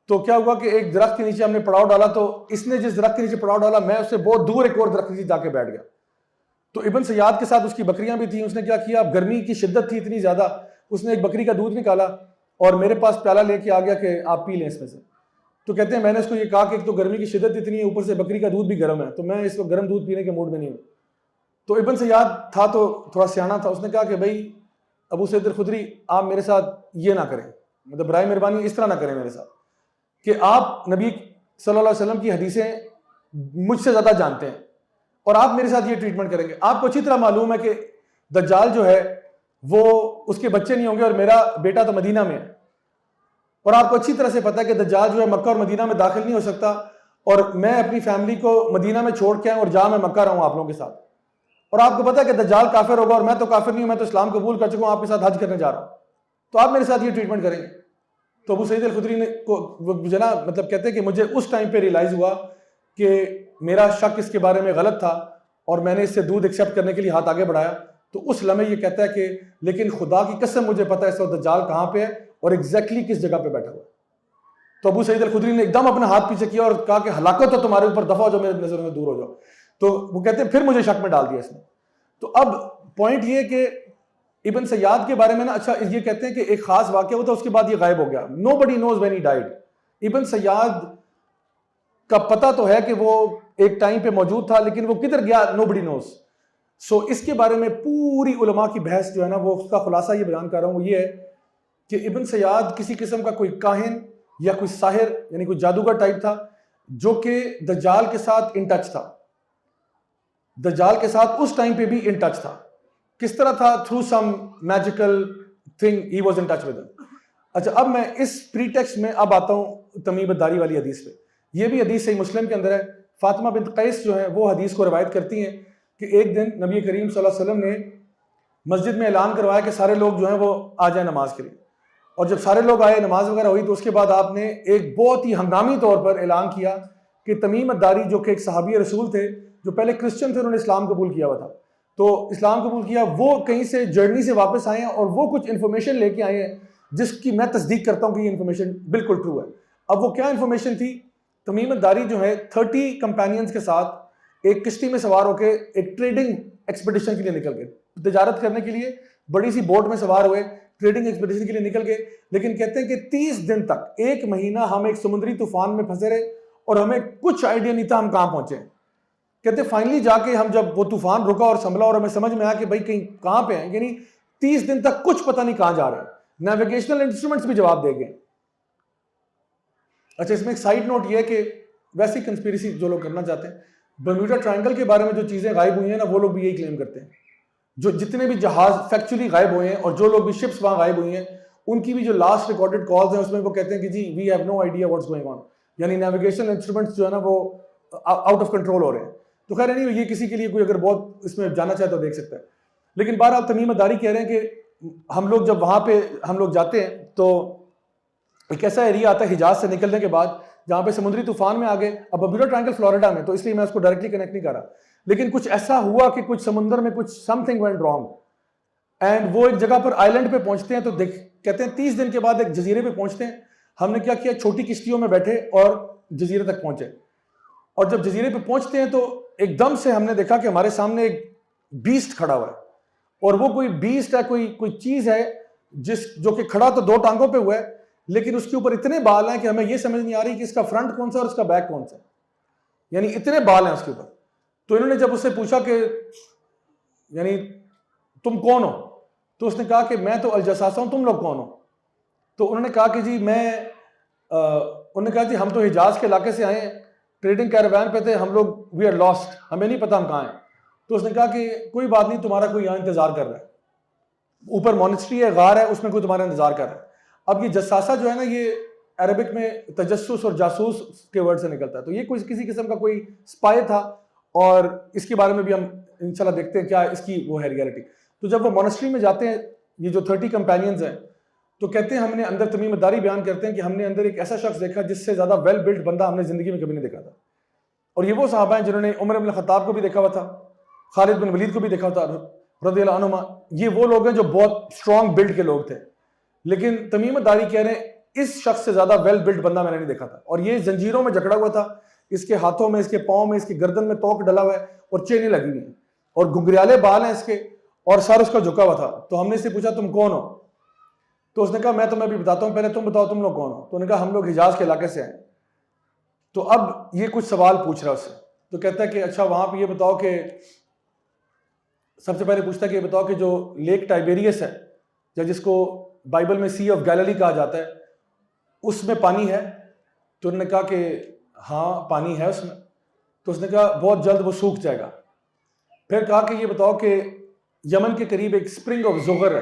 Speaker 2: تو کیا ہوا کہ ایک درخت کے نیچے ہم نے پڑاؤ ڈالا, تو اس نے جس درخت کے نیچے پڑاؤ ڈالا, میں اس سے بہت دور ایک اور درخت کے نیچے جا کے بیٹھ گیا. تو ابن سیاد کے ساتھ اس کی بکریاں بھی تھیں. اس نے کیا کیا, اب گرمی کی شدت تھی اتنی زیادہ, اس نے ایک بکری کا دودھ نکالا اور میرے پاس پیالہ لے کے آ گیا کہ آپ پی لیں اس میں سے. تو کہتے ہیں میں نے اس کو یہ کہا کہ ایک تو گرمی کی شدت اتنی ہے, اوپر سے بکری کا دودھ بھی گرم ہے, تو میں اس کو گرم دودھ پینے کے موڈ میں نہیں ہوں. تو ابن سیاد تھا تو تھوڑا سیانا تھا, اس نے کہا کہ بھائی ابو سعید الخدری, آپ میرے ساتھ یہ نہ کریں, مطلب برائے مہربانی اس طرح نہ کریں میرے ساتھ, کہ آپ نبی صلی اللہ علیہ وسلم کی حدیثیں مجھ سے زیادہ جانتے ہیں, اور آپ میرے ساتھ یہ ٹریٹمنٹ کریں گے. آپ کو اچھی طرح معلوم ہے کہ دجال جو ہے وہ اس کے بچے نہیں ہوں گے, اور میرا بیٹا تو مدینہ میں ہے, اور آپ کو اچھی طرح سے پتا ہے کہ دجال جو ہے مکہ اور مدینہ میں داخل نہیں ہو سکتا, اور میں اپنی فیملی کو مدینہ میں چھوڑ کے آؤں اور جا میں مکہ رہوں آپ لوگوں کے ساتھ, اور آپ کو پتا ہے کہ دجال کافر ہوگا, اور میں تو کافر نہیں ہوں, میں تو اسلام قبول کر چکا ہوں, آپ کے ساتھ حج کرنے جا رہا ہوں, تو آپ میرے ساتھ یہ ٹریٹمنٹ کریں گے. تو ابو سعید الخدری نے جو نا مطلب کہتے ہیں کہ مجھے اس ٹائم پہ ریئلائز ہوا کہ میرا شک اس کے بارے میں غلط تھا, اور میں نے اس سے دودھ ایکسیپٹ کرنے کے لیے ہاتھ آگے بڑھایا. تو اس لمحے یہ کہتا ہے کہ لیکن خدا کی قسم مجھے پتا ہے اس وقت دجال کہاں پہ ہے اور ایگزیکٹلی کس جگہ پہ بیٹھا ہوا ہے. تو ابو سعید الخدری نے ایک دم اپنا ہاتھ پیچھے کیا اور کہا کہ ہلاکت ہو تمہارے اوپر, دفع ہو جاؤ, میرے نظروں میں دور ہو جاؤ. تو وہ کہتے ہیں پھر مجھے شک میں ڈال دیا اس نے. تو اب پوائنٹ یہ کہ ابن سیاد کے بارے میں نا, اچھا یہ کہتے ہیں کہ ایک خاص واقعہ ہوا تھا, اس کے بعد یہ غائب ہو گیا. نو بڈی نوز وین ہی ڈائیڈ. ابن سیاد کا پتہ تو ہے کہ وہ ایک ٹائم پہ موجود تھا, لیکن وہ کدھر گیا نو بڈی نوز. سو اس کے بارے میں پوری علماء کی بحث جو ہے نا, وہ اس کا خلاصہ یہ بیان کر رہا ہوں, وہ یہ ہے کہ ابن سیاد کسی قسم کا کوئی کاہن یا کوئی ساحر یعنی کوئی جادوگر ٹائپ تھا, جو کہ دجال کے ساتھ ان ٹچ تھا. دجال کے ساتھ اس ٹائم پہ بھی ان ٹچ تھا. کس طرح تھا؟ Through some magical thing he was in touch with them. اچھا, اب میں اس پری ٹیکسٹ میں اب آتا ہوں تمیم الداری والی حدیث پہ. یہ بھی حدیث صحیح مسلم کے اندر ہے. فاطمہ بنت قیس جو ہے وہ حدیث کو روایت کرتی ہیں کہ ایک دن نبی کریم صلی اللہ علیہ وسلم نے مسجد میں اعلان کروایا کہ سارے لوگ جو ہیں وہ آ جائیں نماز کے لیے. اور جب سارے لوگ آئے, نماز وغیرہ ہوئی, تو اس کے بعد آپ نے ایک بہت ہی ہنگامی طور پر اعلان کیا کہ تمیم الداری جو کہ ایک صحابی رسول تھے, جو پہلے کرسچن تھے, انہوں نے اسلام قبول کیا ہوا تھا, تو اسلام قبول کیا, وہ کہیں سے جرنی سے واپس آئے ہیں, اور وہ کچھ انفارمیشن لے کے آئے ہیں جس کی میں تصدیق کرتا ہوں کہ یہ انفارمیشن بالکل ٹرو ہے. اب وہ کیا انفارمیشن تھی؟ تمیم الداری جو ہے 30 کمپینینز کے ساتھ ایک کشتی میں سوار ہو کے ایک ٹریڈنگ ایکسپیڈیشن کے لیے نکل گئے, تجارت کرنے کے لیے بڑی سی بوٹ میں سوار ہوئے, ٹریڈنگ ایکسپیڈیشن کے لیے نکل گئے. لیکن کہتے ہیں کہ 30 دن تک, 1 مہینہ ہم ایک سمندری طوفان میں پھنسے رہے اور ہمیں کچھ آئیڈیا نہیں تھا ہم کہاں پہنچے. کہتے فائنلی جا کے ہم جب وہ طوفان رکا اور سنبھلا اور ہمیں سمجھ میں آیا کہ بھائی کہیں کہاں پہ ہیں, یعنی 30 دن تک کچھ پتہ نہیں کہاں جا رہے ہیں. نیویگیشنل انسٹرومنٹس بھی جواب دے گئے. اچھا, اس میں ایک سائیڈ نوٹ یہ ہے کہ ویسی کنسپیریسی جو لوگ کرنا چاہتے ہیں, برموڈا ٹرائنگل کے بارے میں جو چیزیں غائب ہوئی ہیں نا, وہ لوگ بھی یہی کلیم کرتے ہیں. جو جتنے بھی جہاز فیکچولی غائب ہوئے ہیں اور جو لوگ بھی شپس وہاں غائب ہوئی ہیں, ان کی بھی جو لاسٹ ریکارڈڈ کالز ہیں اس میں وہ کہتے ہیں کہ جی we have no idea what's going on, یعنی نیویگیشنل انسٹرومنٹس جو ہے نا وہ آؤٹ آف کنٹرول ہو رہے ہیں. تو خیر نہیں, یہ کسی کے لیے کوئی اگر بہت اس میں جانا چاہے تو دیکھ سکتا ہے. لیکن بہرحال تمیم اداری کہہ رہے ہیں کہ ہم لوگ جب وہاں پہ ہم لوگ جاتے ہیں تو ایک ایسا ایریا آتا ہے حجاز سے نکلنے کے بعد جہاں پہ سمندری طوفان میں آگے, اب برموڈا ٹرائنگل فلوریڈا میں, تو اس لیے میں اس کو ڈائریکٹلی کنیکٹ نہیں کر رہا, لیکن کچھ ایسا ہوا کہ کچھ سمندر میں کچھ some thing went wrong, and وہ ایک جگہ پر آئی لینڈ پہ پہنچتے ہیں. تو کہتے ہیں 30 دن کے بعد ایک جزیرے پہ پہنچتے ہیں. ہم نے کیا کیا, چھوٹی کشتیوں میں بیٹھے اور جزیرے تک پہنچے, اور جب جزیرے پہ پہنچتے ہیں تو ایک دم سے ہم نے دیکھا کہ ہمارے سامنے ایک بیسٹ کھڑا ہوا ہے, اور وہ کوئی بیسٹ ہے, کوئی چیز ہے جو کہ کھڑا تو 2 ٹانگوں پہ ہوا ہے, لیکن اس کے اوپر اتنے بال ہیں کہ ہمیں یہ سمجھ نہیں آ رہی کہ اس کا فرنٹ کون سا اور اس کا بیک کون سا, یعنی اتنے بال ہیں اس کے اوپر. تو انہوں نے جب اس سے پوچھا کہ یعنی تم کون ہو, تو اس نے کہا کہ میں تو الجساسہ ہوں, تم لوگ کون ہو؟ تو انہوں نے کہا کہ جی انہوں نے کہا جی ہم تو حجاز کے علاقے سے آئے ہیں, ٹریڈنگ کیراوین پہ تھے ہم لوگ, وی آر لاسٹ, ہمیں نہیں پتا ہم کہاں ہیں. تو اس نے کہا کہ کوئی بات نہیں, تمہارا کوئی یہاں انتظار کر رہا ہے, اوپر مونسٹری ہے, غار ہے, اس میں کوئی تمہارا انتظار کر رہا ہے. اب یہ جساسہ جو ہے نا, یہ عربک میں تجسس اور جاسوس کے ورڈ سے نکلتا ہے. تو یہ کسی قسم کا کوئی اسپائی تھا, اور اس کے بارے میں بھی ہم انشاءاللہ دیکھتے ہیں کیا اس کی وہ ہے ریئلٹی. تو جب وہ مونسٹری میں جاتے ہیں, یہ جو 30 کمپینینز ہیں, تو کہتے ہیں ہم نے اندر, تمیم اداری بیان کرتے ہیں کہ ہم نے اندر ایک ایسا شخص دیکھا جس سے زیادہ ویل بلڈ بندہ ہم نے زندگی میں کبھی نہیں دیکھا تھا. اور یہ وہ صحابہ ہیں جنہوں نے عمر بن الخطاب کو بھی دیکھا ہوا تھا, خالد بن ولید کو بھی دیکھا ہوا تھا رضی اللہ عنہما. یہ وہ لوگ ہیں جو بہت اسٹرانگ بلڈ کے لوگ تھے. لیکن تمیم اداری کہہ رہے ہیں اس شخص سے زیادہ ویل بلڈ بندہ میں نے نہیں دیکھا تھا, اور یہ زنجیروں میں جکڑا ہوا تھا, اس کے ہاتھوں میں, اس کے پاؤں میں, اس کی گردن میں توق ڈلا ہوا ہے, اور چینیں لگی ہوئی ہیں, اور گھنگریالے بال ہیں اس کے, اور سر اس کا جھکا ہوا تھا. تو ہم نے اس سے پوچھا تم کون ہو؟ تو اس نے کہا میں تمہیں بھی بتاتا ہوں, پہلے تم بتاؤ تم لوگ کون ہو. تو انہوں نے کہا ہم لوگ حجاز کے علاقے سے آئے. تو اب یہ کچھ سوال پوچھ رہا ہے اس سے. تو کہتا ہے کہ اچھا وہاں پہ یہ بتاؤ کہ, سب سے پہلے پوچھتا ہے کہ یہ بتاؤ کہ جو لیک ٹائبیریس ہے, یا جس کو بائبل میں سی آف گیلیلی کہا جاتا ہے, اس میں پانی ہے؟ تو انہوں نے کہا کہ ہاں پانی ہے اس میں. تو اس نے کہا بہت جلد وہ سوکھ جائے گا. پھر کہا کہ یہ بتاؤ کہ یمن کے قریب ایک اسپرنگ آف زغر ہے,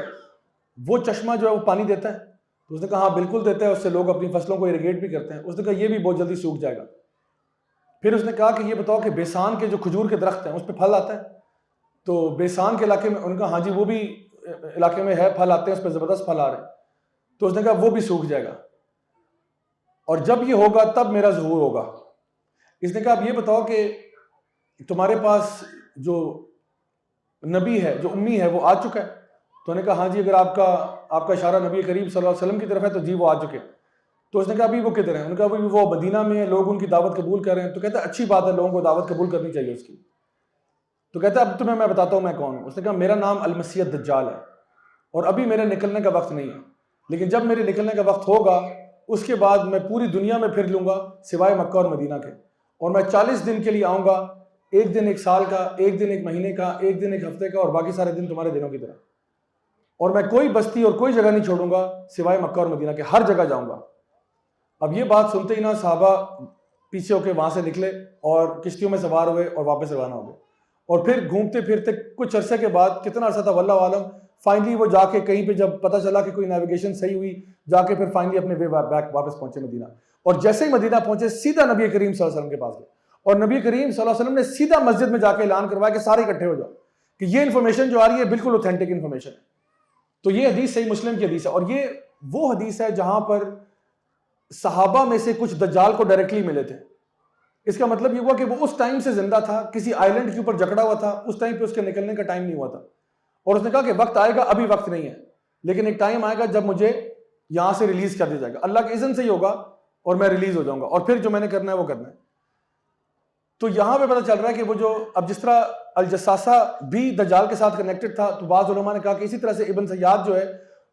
Speaker 2: وہ چشمہ جو ہے وہ پانی دیتا ہے؟ تو اس نے کہا ہاں بالکل دیتا ہے, اس سے لوگ اپنی فصلوں کو اریگیٹ بھی کرتے ہیں. اس نے کہا یہ بھی بہت جلدی سوکھ جائے گا. پھر اس نے کہا کہ یہ بتاؤ کہ بیسان کے جو کھجور کے درخت ہیں اس پہ پھل آتا ہے؟ تو بیسان کے علاقے میں, ان کا ہاں جی وہ بھی علاقے میں ہے, پھل آتے ہیں, اس پہ زبردست پھل آ رہے ہیں. تو اس نے کہا وہ بھی سوکھ جائے گا, اور جب یہ ہوگا تب میرا ظہور ہوگا. اس نے کہا اب یہ بتاؤ کہ تمہارے پاس جو نبی ہے, جو امی ہے, وہ آ چکا ہے؟ تو انہوں نے کہا ہاں جی اگر آپ کا اشارہ نبی کریم صلی اللہ علیہ وسلم کی طرف ہے تو جی وہ آ چکے. تو اس نے کہا ابھی وہ کدھر ہیں؟ انہوں نے کہا ابھی وہ مدینہ میں ہیں, لوگ ان کی دعوت قبول کر رہے ہیں. تو کہتا ہے اچھی بات ہے, لوگوں کو دعوت قبول کرنی چاہیے اس کی. تو کہتا ہے اب تمہیں میں بتاتا ہوں میں کون ہوں. اس نے کہا میرا نام المسیح الدجال ہے, اور ابھی میرے نکلنے کا وقت نہیں ہے, لیکن جب میرے نکلنے کا وقت ہوگا اس کے بعد میں پوری دنیا میں پھر لوں گا سوائے مکہ اور مدینہ کے, اور میں 40 دن کے لیے آؤں گا, 1 دن 1 سال کا, 1 دن 1 مہینے کا, 1 دن 1 ہفتے کا, اور باقی سارے دن تمہارے دنوں کی طرح. اور میں کوئی بستی اور کوئی جگہ نہیں چھوڑوں گا سوائے مکہ اور مدینہ کے, ہر جگہ جاؤں گا. اب یہ بات سنتے ہی نا صحابہ پیچھے ہو کے وہاں سے نکلے اور کشتیوں میں سوار ہوئے اور واپس روانہ ہو گئے. اور پھر گھومتے پھرتے کچھ عرصے کے بعد, کتنا عرصہ تھا واللہ عالم, فائنلی وہ جا کے کہیں پہ جب پتہ چلا کہ کوئی نیویگیشن صحیح ہوئی, جا کے پھر فائنلی اپنے وے بیک واپس پہنچے مدینہ. اور جیسے ہی مدینہ پہنچے سیدھا نبی کریم صلی اللہ علیہ وسلم کے پاس گئے, اور نبی کریم صلی اللہ علیہ وسلم نے سیدھا مسجد میں جا کے اعلان کروایا کہ سارے اکٹھے ہو جاؤ, کہ یہ انفارمیشن جو آ رہی ہے بالکل اوتھینٹک انفارمیشن ہے. تو یہ حدیث صحیح مسلم کی حدیث ہے, اور یہ وہ حدیث ہے جہاں پر صحابہ میں سے کچھ دجال کو ڈائریکٹلی ملے تھے. اس کا مطلب یہ ہوا کہ وہ اس ٹائم سے زندہ تھا, کسی آئی لینڈ کے اوپر جکڑا ہوا تھا, اس ٹائم پہ اس کے نکلنے کا ٹائم نہیں ہوا تھا. اور اس نے کہا کہ وقت آئے گا, ابھی وقت نہیں ہے, لیکن ایک ٹائم آئے گا جب مجھے یہاں سے ریلیز کر دیا جائے گا, اللہ کے اذن سے ہی ہوگا, اور میں ریلیز ہو جاؤں گا, اور پھر جو میں نے کرنا ہے وہ کرنا ہے. تو یہاں پہ پتہ چل رہا ہے کہ وہ جو اب جس طرح الجساسہ بھی دجال کے ساتھ کنیکٹڈ تھا، تو بعض علماء نے کہا کہ اسی طرح سے ابن سیاد جو ہے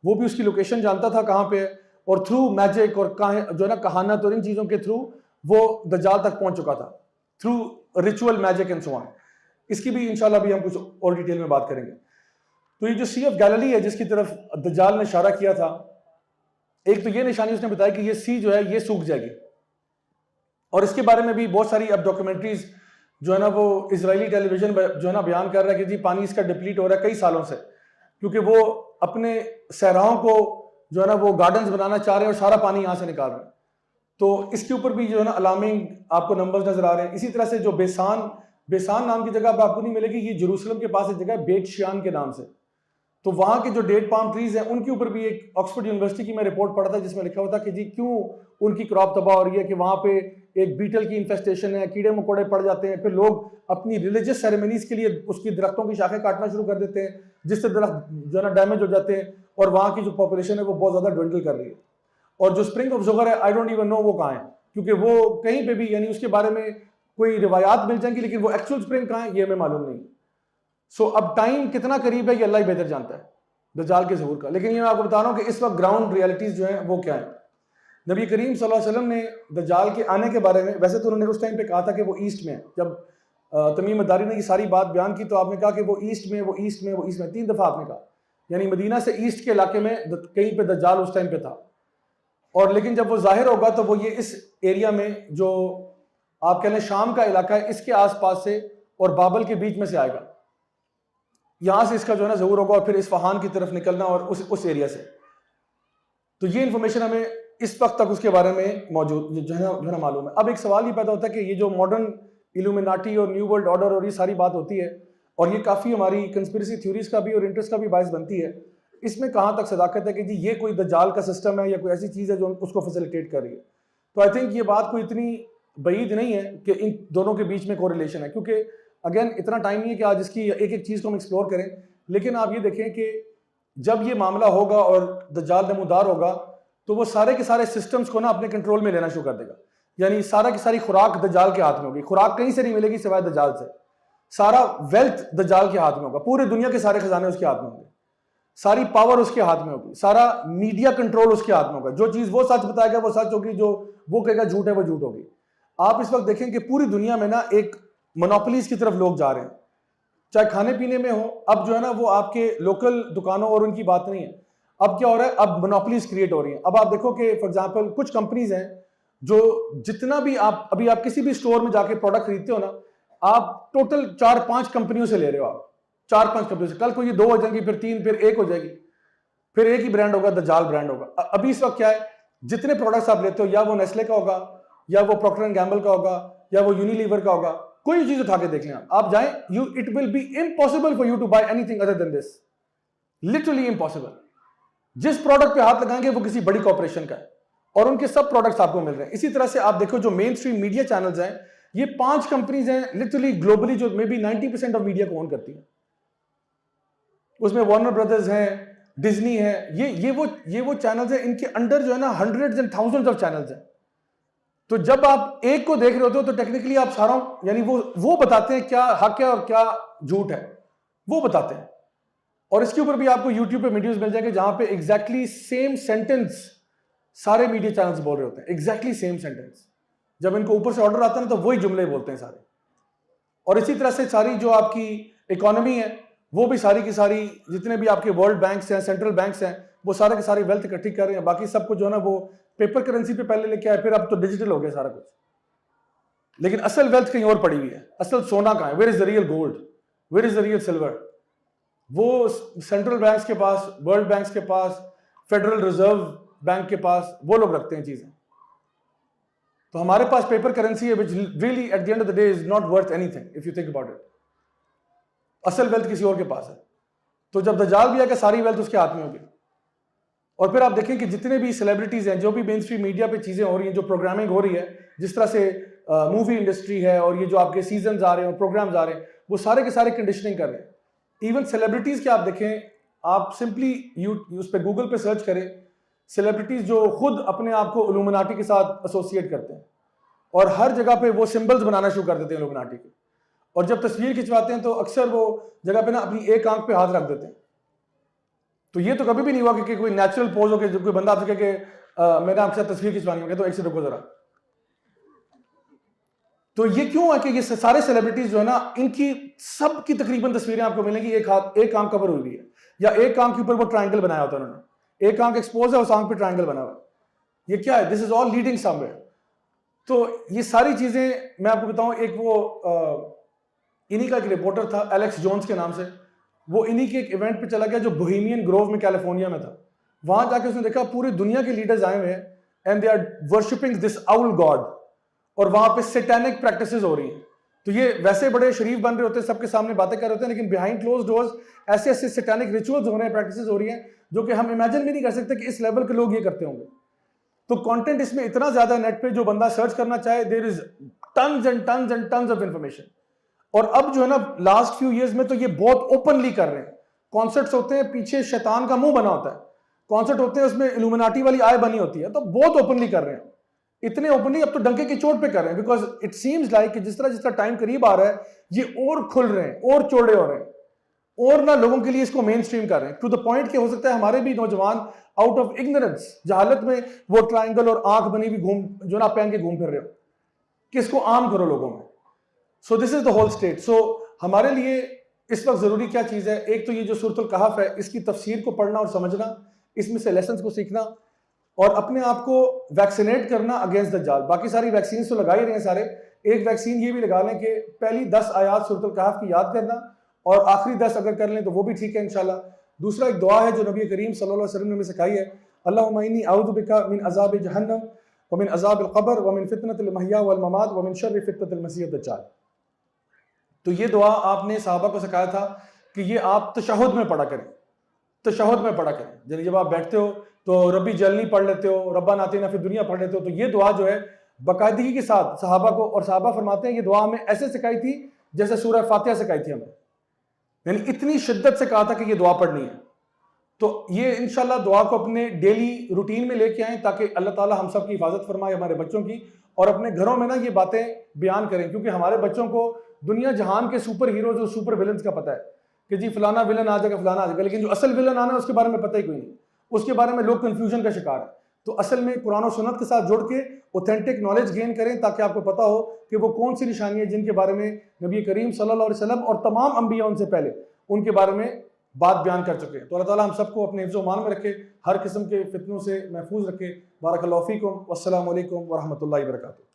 Speaker 2: وہ بھی اس کی لوکیشن جانتا تھا کہاں پہ ہے، اور تھرو میجک اور جو ہے نا کہانت اور ان چیزوں کے تھرو وہ دجال تک پہنچ چکا تھا، through ritual magic and so on. اس کی بھی انشاءاللہ بھی ہم کچھ اور ڈیٹیل میں بات کریں گے. تو یہ جو سی آف گیلیلی ہے جس کی طرف دجال نے اشارہ کیا تھا، ایک تو یہ نشانی اس نے بتایا کہ یہ سی جو ہے یہ سوکھ جائے گی، اور اس کے بارے میں بھی بہت ساری اب ڈاکیومنٹریز جو ہے نا وہ اسرائیلی ٹیلی ویژن جو ہے نا بیان کر رہا ہے کہ جی پانی اس کا ڈپلیٹ ہو رہا ہے کئی سالوں سے، کیونکہ وہ اپنے صحراؤں کو جو ہے نا وہ گارڈنز بنانا چاہ رہے ہیں اور سارا پانی یہاں سے نکال رہے ہیں. تو اس کے اوپر بھی جو ہے نا الارمنگ آپ کو نمبرز نظر آ رہے ہیں. اسی طرح سے جو بیسان نام کی جگہ پہ آپ کو نہیں ملے گی، یہ جروسلم کے پاس ایک جگہ ہے بیت شیان کے نام سے. تو وہاں کے جو ڈیٹ پام ٹریز ہیں ان کے اوپر بھی ایک آکسفورڈ یونیورسٹی کی میں رپورٹ پڑھا تھا جس میں لکھا ہوا تھا کہ جی کیوں ان کی کراپ تباہ ہو رہی ہے، کہ وہاں پہ ایک بیٹل کی انفیسٹیشن ہے، کیڑے مکوڑے پڑ جاتے ہیں، پھر لوگ اپنی ریلیجس سیریمنیز کے لیے اس کی درختوں کی شاخیں کاٹنا شروع کر دیتے ہیں جس سے درخت جو ہے نا ڈیمیج ہو جاتے ہیں، اور وہاں کی جو پاپولیشن ہے وہ بہت زیادہ ڈوینڈل کر رہی ہے. اور جو اسپرنگ آف زغر ہے آئی ڈونٹ ایون نو وہ کہاں ہے، کیونکہ وہ کہیں پہ بھی یعنی اس کے بارے میں کوئی روایات مل جائیں گی لیکن وہ ایکچوئل اسپرنگ کہاں ہے یہ ہمیں معلوم نہیں. سو اب ٹائم کتنا قریب ہے یہ اللہ ہی بہتر جانتا ہے دجال کے ظہور کا. لیکن یہ میں آپ کو بتا رہا ہوں کہ اس وقت گراؤنڈ ریالٹیز جو ہیں وہ کیا ہیں. نبی کریم صلی اللہ علیہ وسلم نے دجال کے آنے کے بارے میں، ویسے تو انہوں نے اس ٹائم پہ کہا تھا کہ وہ ایسٹ میں ہے، جب تمیم الداری نے یہ ساری بات بیان کی تو آپ نے کہا کہ وہ ایسٹ میں، وہ ایسٹ میں، وہ ایسٹ میں، 3 دفعہ آپ نے کہا، یعنی مدینہ سے ایسٹ کے علاقے میں کہیں پہ دجال اس ٹائم پہ تھا. اور لیکن جب وہ ظاہر ہوگا تو وہ یہ اس ایریا میں جو آپ کہہ لیں شام کا علاقہ ہے اس کے آس پاس سے اور بابل کے بیچ میں سے آئے گا، یہاں سے اس کا جو ہے نا ظہور ہوگا اور پھر اصفہان کی طرف نکلنا اور اس ایریا سے. تو یہ انفارمیشن ہمیں اس وقت تک اس کے بارے میں موجود جو ہے نا معلوم ہے. اب ایک سوال یہ پیدا ہوتا ہے کہ یہ جو ماڈرن ایلومیناٹی اور نیو ورلڈ آرڈر اور یہ ساری بات ہوتی ہے اور یہ کافی ہماری کنسپریسی تھیوریز کا بھی اور انٹرسٹ کا بھی باعث بنتی ہے، اس میں کہاں تک صداقت ہے کہ جی یہ کوئی دجال کا سسٹم ہے یا کوئی ایسی چیز ہے جو اس کو فیسیلیٹیٹ کر رہی ہے. تو آئی تھنک یہ بات کوئی اتنی بعید نہیں ہے کہ ان دونوں کے بیچ میں کوریلیشن ہے، کیونکہ اگین اتنا ٹائم نہیں ہے کہ آج اس کی ایک ایک چیز کو ہم ایکسپلور کریں. لیکن آپ یہ دیکھیں کہ جب یہ معاملہ ہوگا اور دجال نمودار ہوگا تو وہ سارے کے سارے سسٹمز کو نا اپنے کنٹرول میں لینا شروع کر دے گا. یعنی سارا کی ساری خوراک دجال کے ہاتھ میں ہوگی، خوراک کہیں سے نہیں ملے گی سوائے دجال سے. سارا ویلتھ دجال کے ہاتھ میں ہوگا، پورے دنیا کے سارے خزانے اس کے ہاتھ میں ہوں گے، ساری پاور اس کے ہاتھ میں ہوگی، سارا میڈیا کنٹرول اس کے ہاتھ میں ہوگا. جو چیز وہ سچ بتائے گا وہ سچ ہوگی، جو وہ کہے گا جھوٹ ہے وہ جھوٹ ہوگی. آپ اس وقت دیکھیں کہ پوری دنیا میں نا ایک مونوپلیز کی طرف لوگ جا رہے ہیں، چاہے کھانے پینے میں ہو. اب جو ہے نا وہ آپ کے لوکل دکانوں اور ان کی بات نہیں ہے. اب کیا ہو رہا ہے، اب مونوپلیز کریٹ ہو رہی ہیں. اب آپ دیکھو کہ فار ایگزامپل کچھ کمپنیز ہیں جو جتنا بھی آپ کسی بھی اسٹور میں جا کے پروڈکٹ خریدتے ہو نا، آپ ٹوٹل 4-5 کمپنیوں سے لے رہے ہو. آپ 4-5 کمپنیوں سے، کل کو یہ 2 ہو جائیں گی، پھر 3، پھر 1 ہو جائے گی، پھر ایک ہی برانڈ ہوگا، دجال برانڈ ہوگا. ابھی اس وقت کیا ہے، جتنے پروڈکٹس آپ لیتے ہو یا وہ نیسلے کا ہوگا یا وہ پروکٹر اینڈ گیمبل کا ہوگا یا وہ یونیلیور کا ہوگا، کوئی چیز اٹھا کے دیکھ لیں آپ جائیں، it will be impossible for you to buy anything other than this, literally impossible. جس پروڈکٹ پہ ہاتھ لگائیں گے وہ کسی بڑی کارپوریشن کا ہے اور ان کے سب پروڈکٹس آپ کو مل رہے ہیں. اسی طرح سے آپ دیکھو جو مین اسٹریم میڈیا چینلز ہیں، یہ 5 کمپنیز ہیں لٹرلی گلوبلی جو مے بی 90% آف میڈیا کو اون کرتی ہیں. اس میں وارنر بردرز ہیں، ڈزنی ہے، یہ وہ چینلز ہیں، ان کے انڈر جو ہے نا hundreds and thousands of channels ہیں. تو جب آپ ایک کو دیکھ رہے ہوتے ہو تو ٹیکنیکلی آپ سارا یعنی وہ بتاتے ہیں کیا حق ہے اور کیا جھوٹ ہے، وہ بتاتے ہیں. اور اس کے اوپر بھی آپ کو یوٹیوب پہ ویڈیوز مل جائیں گے جہاں پہ ایگزیکٹلی سیم سینٹنس سارے میڈیا چینلز بول رہے ہوتے ہیں، ایگزیکٹلی سیم سینٹنس. جب ان کو اوپر سے آرڈر آتا ہے نا تو وہی جملے بولتے ہیں سارے. اور اسی طرح سے ساری جو آپ کی اکانومی ہے وہ بھی ساری کی ساری جتنے بھی آپ کے ورلڈ بینکس ہیں، سینٹرل بینکس ہیں، وہ سارے کے سارے ویلتھ اکٹھی کر رہے ہیں. باقی سب کو جو ہے نا وہ پیپر کرنسی پہ پہلے لے کے آئے، پھر اب تو ڈیجیٹل ہو گیا سارا کچھ. لیکن اصل ویلتھ کہیں اور پڑی ہوئی ہے. اصل سونا کہاں ہے؟ Where is the real gold, where is the real silver? وہ سینٹرل بینکس کے پاس، ورلڈ بینکس کے پاس، فیڈرل ریزرو بینک کے پاس وہ لوگ رکھتے ہیں چیزیں. تو ہمارے پاس پیپر کرنسی ہے which really at the end of the day is not worth anything if you think about it. اصل ویلتھ کسی اور کے پاس ہے. تو جب دجال بھی آئے کہ ساری ویلتھ اس کے ہاتھ میں ہوگی. اور پھر آپ دیکھیں کہ جتنے بھی سیلیبریٹیز ہیں، جو بھی مین اسٹریم میڈیا پہ چیزیں ہو رہی ہیں، جو پروگرامنگ ہو رہی ہے، جس طرح سے مووی انڈسٹری ہے اور یہ جو آپ کے سیزنز آ رہے ہیں اور پروگرامز آ رہے ہیں، وہ سارے کے سارے کنڈیشننگ کر رہے ہیں. ایون سیلیبریٹیز کے آپ دیکھیں، آپ سمپلی اس پہ گوگل پہ سرچ کریں، سیلیبریٹیز جو خود اپنے آپ کو الومناٹی کے ساتھ ایسوسیٹ کرتے ہیں، اور ہر جگہ پہ وہ سمبلز بنانا شروع کر دیتے ہیں الومناٹی کے. اور جب تصویر کھنچواتے ہیں تو اکثر وہ جگہ پہ نا اپنی ایک آنکھ پہ ہاتھ رکھ دیتے ہیں. تو یہ تو کبھی بھی نہیں ہوا کہ کوئی نیچرل پوز ہو کہ جب کوئی بندہ آپ سے کہے کہ میں نے آپ سے تصویر کھنچوانی ہوگی تو ایک سے رکو ذرا. تو یہ کیوں ہے کہ یہ سارے سیلیبریٹیز جو ہے نا ان کی سب کی تقریباً تصویریں آپ کو ملیں گی ایک آنکھ کور ہوئی ہے, یا ایک آنکھ کے اوپر وہ ٹرائنگل بنایا ہوتا ہے انہوں نے, ایک آنکھ ایکسپوز ہے اس آنکھ پہ ٹرائنگل بنا ہوا. یہ کیا ہے؟ دس از آل لیڈنگ سم ویئر. تو یہ ساری چیزیں میں آپ کو بتاؤں, ایک وہ انہی کا ایک رپورٹر تھا ایلیکس جونز کے نام سے, وہ انہی کے ایک ایونٹ پہ چلا گیا جو بوہیمین گروو میں کیلیفورنیا میں تھا. وہاں جا کے اس نے دیکھا پوری دنیا کے لیڈرز آئے ہوئے ہیں اینڈ دے آر ورشپنگ دس اول گاڈ, اور وہاں پہ سیٹینک پریکٹسز ہو رہی ہیں. تو یہ ویسے بڑے شریف بن رہے ہوتے ہیں, سب کے سامنے باتیں کر رہے ہوتے ہیں, لیکن بیہائنڈ کلوز ڈورز ایسے ایسے سیٹینک ریچولز ہو رہے ہیں, پریکٹسز ہو رہی ہیں جو کہ ہم امیجن بھی نہیں کر سکتے کہ اس لیول کے لوگ یہ کرتے ہوں گے. تو کانٹینٹ اس میں اتنا زیادہ ہے نیٹ پہ, جو بندہ سرچ کرنا چاہے there is tons and tons and tons of information. اور اب جو ہے نا لاسٹ فیو ایئرز میں تو یہ بہت اوپنلی کر رہے ہیں. کانسرٹس ہوتے ہیں پیچھے شیطان کا منہ بنا ہوتا ہے, کانسرٹ ہوتے ہیں اس میں الومناٹی والی آئے بنی ہوتی ہے, تو بہت اوپنلی کر رہے ہیں. اتنے اوپنلی اب تو ڈنکے کی چوٹ پہ کر رہے ہیں, بیکاز اٹ سیمز لائک کہ جس طرح ٹائم قریب آ رہا ہے یہ اور کھل رہے ہیں, اور چوڑے ہو رہے ہیں, اور نہ لوگوں کے لیے اس کو مین اسٹریم کر رہے ہیں, ٹو دا پوائنٹ کہ ہو سکتا ہے ہمارے بھی نوجوان آؤٹ آف اگنورنس, جہالت میں وہ ٹرائنگل اور آنکھ بنی ہوئی جو نا پہن کے گھوم پھر رہے ہو, کہ اس کو عام کرو لوگوں میں. سو دس از دا ہول اسٹیٹ. سو ہمارے لیے اس وقت ضروری کیا چیز ہے؟ ایک تو یہ جو سورۃ الکہف ہے اس کی تفسیر کو پڑھنا اور سمجھنا, اس میں سے لیسنس کو سیکھنا, اور اپنے آپ کو ویکسینیٹ کرنا اگینسٹ دجال. باقی ساری ویکسینز تو لگا ہی رہے ہیں سارے, ایک ویکسین یہ بھی لگا لیں کہ پہلی 10 آیات سورۃ الکہف کی یاد کرنا, اور آخری 10 اگر کر لیں تو وہ بھی ٹھیک ہے انشاءاللہ. دوسرا ایک دعا ہے جو نبی کریم صلی اللہ علیہ وسلم نے ہمیں سکھائی ہے, اللہم انی اعوذ بک من عذاب جہنم ومن عذاب القبر ومن فتنۃ المحیا والممات ومن شر فتنۃ المسیح الدجال. تو یہ دعا آپ نے صحابہ کو سکھایا تھا کہ یہ آپ تشہد میں پڑھا کریں, تشہد میں پڑھا کریں. یعنی جب آپ بیٹھتے ہو تو ربی جلنی پڑھ لیتے ہو, ربنا آتنا فی الدنیا پڑھ لیتے ہو. تو یہ دعا جو ہے باقاعدگی کے ساتھ صحابہ کو, اور صحابہ فرماتے ہیں یہ دعا ہمیں ایسے سکھائی تھی جیسے سورہ فاتحہ سکھائی تھی ہمیں, یعنی اتنی شدت سے کہا تھا کہ یہ دعا پڑھنی ہے. تو یہ انشاءاللہ دعا کو اپنے ڈیلی روٹین میں لے کے آئیں تاکہ اللہ تعالی ہم سب کی حفاظت فرمائے, ہمارے بچوں کی, اور اپنے گھروں میں نا یہ باتیں بیان کریں, کیونکہ ہمارے بچوں کو دنیا جہان کے سپر ہیروز اور سپر ولنز کا پتہ ہے کہ جی فلانا ولن آ جائے گا, فلانا آ جائے گا, لیکن جو اصل ولن آنا ہے اس کے بارے میں پتہ ہی کوئی نہیں, اس کے بارے میں لوگ کنفیوژن کا شکار ہیں. تو اصل میں قرآن و سنت کے ساتھ جوڑ کے اوتھینٹک نالج گین کریں تاکہ آپ کو پتہ ہو کہ وہ کون سی نشانی ہے جن کے بارے میں نبی کریم صلی اللہ علیہ وسلم اور تمام انبیاء ان سے پہلے ان کے بارے میں بات بیان کر چکے ہیں. تو اللہ تعالیٰ ہم سب کو اپنے حفظ و امان میں رکھے, ہر قسم کے فتنوں سے محفوظ رکھے. بارک اللہ فیکم, والسلام علیکم ورحمۃ اللہ وبرکاتہ.